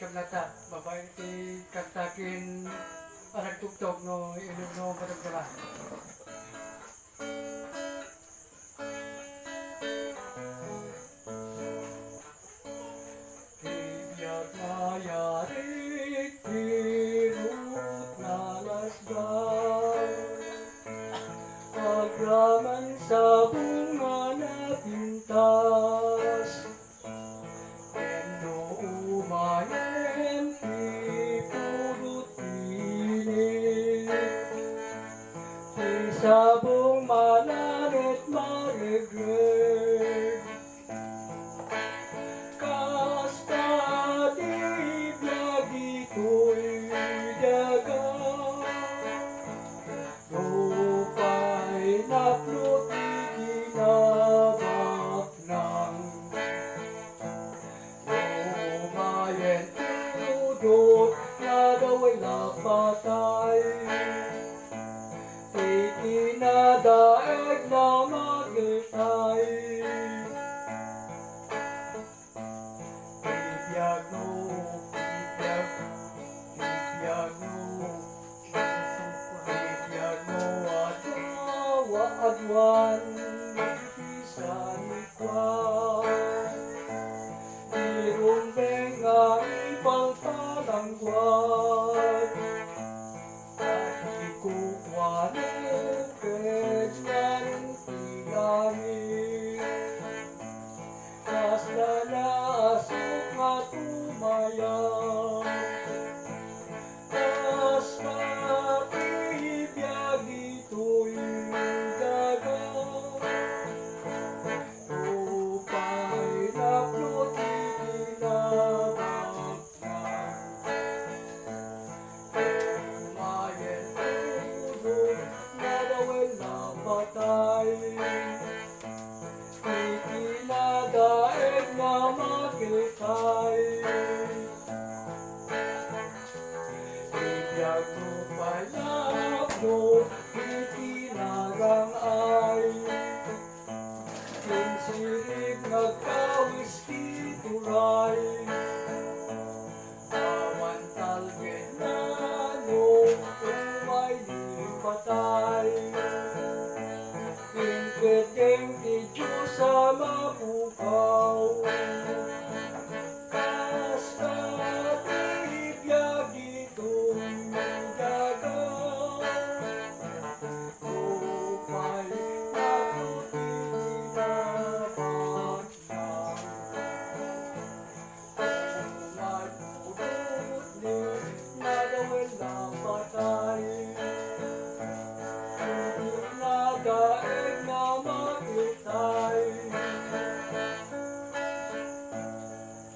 kablata, babae ti kantakin anak tuktok no inog no patagdala. Tibiyag mayarik tirut nalasgaw, agraman sa bunga na pintas, endo umayan ipurut init, isabong manarit maregret. Kasta di biagito'y daga, lupa'y naplot ikinabak ng lumayan tudot na dawa'y lapatay, ikinadaig na magitay. Tibiyag no, adwan, sa likwan, irumbeng ang ipalpalangguan, at ikukwanin kanyang tingangin, kasla na asok nga tumayang, kasla tibiyag ito'y daga, lupa'y naplot ikinabak ng lumayan tudot na dawa'y napatay, ikinadaig na makitay. Tibiyag mo palap mo, itinarang ay, kinsirig nagkawis tituray, awan talgen na no, umay di patay, kinketeng ti Diyos sa mapukaw, kasta tibiyag ito'y daga, lupa'y naplot ikinabak ng umay pudot ni na dawa'y napatay, ikinadaig na makitay.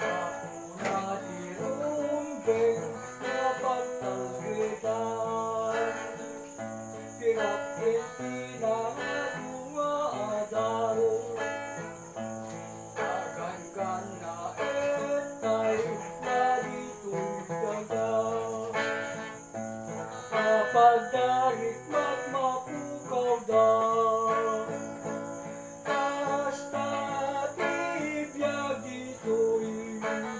Ako na irumbeng na pagtalgitan, pinakit pinangatungaadal, kaganggan na etay na dito'y daga, kapagdarit magmapukaw da, kasta tibiyag ito'y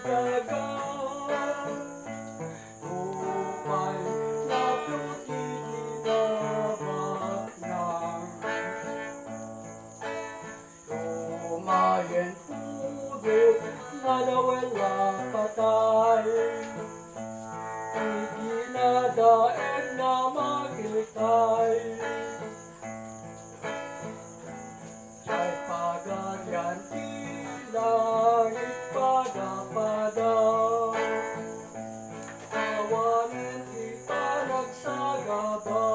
daga, lupa'y naplot ikinabak ng lumayan tudot na dawa'y lapatay, ikinadaig na makitay. Siya'y paganyan tilangit pada-pada, awanin ti panagsagaba,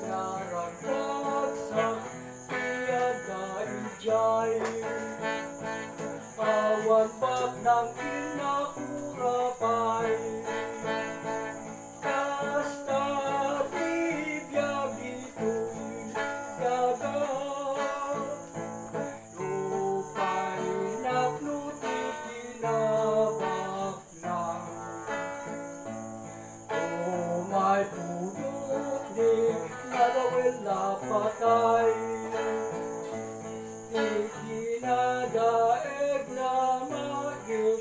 naragdagsak tiyadaijay, awan pag ng inakurapay, kasta tibiyag ito'y daga, lupa'y naplot ikinabak ng umay pudot di na dawa'y lapatay, ikinadaig na magitay.